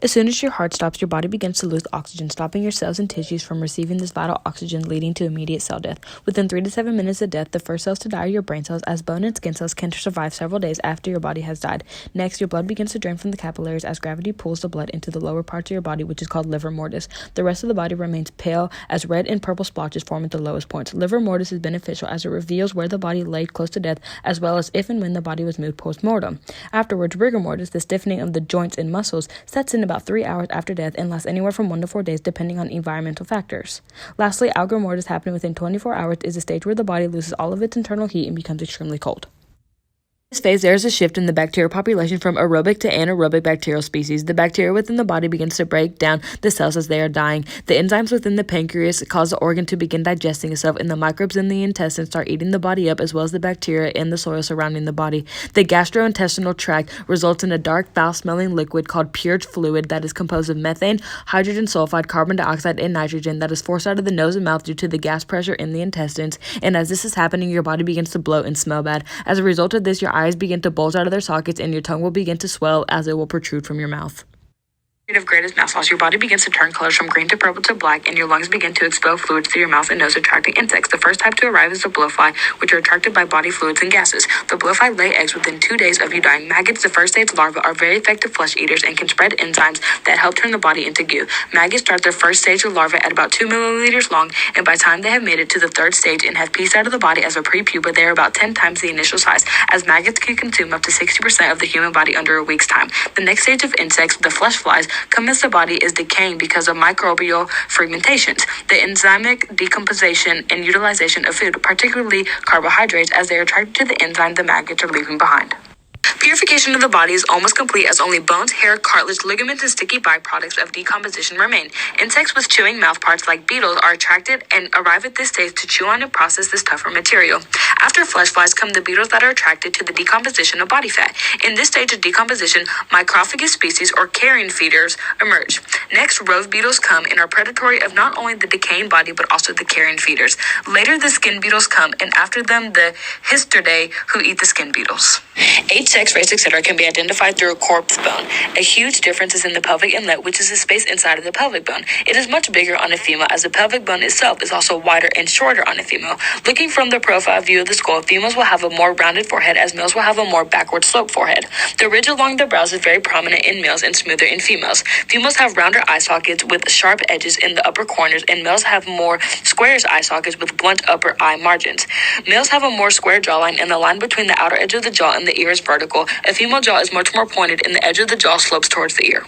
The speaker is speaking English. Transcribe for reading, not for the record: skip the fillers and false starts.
As soon as your heart stops, your body begins to lose oxygen, stopping your cells and tissues from receiving this vital oxygen, leading to immediate cell death. Within 3 to 7 minutes of death, the first cells to die are your brain cells, as bone and skin cells can survive several days after your body has died. Next, your blood begins to drain from the capillaries as gravity pulls the blood into the lower parts of your body, which is called livor mortis. The rest of the body remains pale as red and purple splotches form at the lowest points. Livor mortis is beneficial as it reveals where the body lay close to death, as well as if and when the body was moved post-mortem. Afterwards, rigor mortis, the stiffening of the joints and muscles, sets in about 3 hours after death and lasts anywhere from 1 to 4 days depending on environmental factors. Lastly, algor mortis, happening within 24 hours, is a stage where the body loses all of its internal heat and becomes extremely cold. In this phase, there is a shift in the bacterial population from aerobic to anaerobic bacterial species. The bacteria within the body begins to break down the cells as they are dying. The enzymes within the pancreas cause the organ to begin digesting itself, and the microbes in the intestines start eating the body up, as well as the bacteria and the soil surrounding the body. The gastrointestinal tract results in a dark, foul-smelling liquid called purge fluid that is composed of methane, hydrogen sulfide, carbon dioxide, and nitrogen that is forced out of the nose and mouth due to the gas pressure in the intestines. And as this is happening, your body begins to bloat and smell bad. As a result of this, your eyes begin to bulge out of their sockets and your tongue will begin to swell as it will protrude from your mouth. Of greatest mass loss, your body begins to turn colors from green to purple to black, and your lungs begin to expel fluids through your mouth and nose, attracting insects. The first type to arrive is the blowfly, which are attracted by body fluids and gases. The blowfly lay eggs within 2 days of you dying. Maggots, the first stage larvae, are very effective flesh eaters and can spread enzymes that help turn the body into goo. Maggots start their first stage of larvae at about 2 milliliters long, and by the time they have made it to the third stage and have pieced out of the body as a pre-pupa, they are about 10 times the initial size, as maggots can consume up to 60% of the human body under a week's time. The next stage of insects, the flesh flies, commence the body is decaying because of microbial fermentations, the enzymic decomposition and utilization of food, particularly carbohydrates, as they are attracted to the enzyme the maggots are leaving behind. Purification of the body is almost complete as only bones, hair, cartilage, ligaments, and sticky byproducts of decomposition remain. Insects with chewing mouthparts like beetles are attracted and arrive at this stage to chew on and process this tougher material. After flesh flies come the beetles that are attracted to the decomposition of body fat. In this stage of decomposition, microphagous species or carrion feeders emerge. Next, rove beetles come and are predatory of not only the decaying body but also the carrion feeders. Later, the skin beetles come, and after them, the Hystridae, who eat the skin beetles. Age, sex, race, etc. can be identified through a corpse bone. A huge difference is in the pelvic inlet, which is the space inside of the pelvic bone. It is much bigger on a female, as the pelvic bone itself is also wider and shorter on a female. Looking from the profile view of the skull, females will have a more rounded forehead, as males will have a more backward sloped forehead. The ridge along the brows is very prominent in males and smoother in females. Females have rounder eye sockets with sharp edges in the upper corners, and males have more squarish eye sockets with blunt upper eye margins. Males have a more square jawline, and the line between the outer edge of the jaw and the ear is vertical. A female jaw is much more pointed, and the edge of the jaw slopes towards the ear.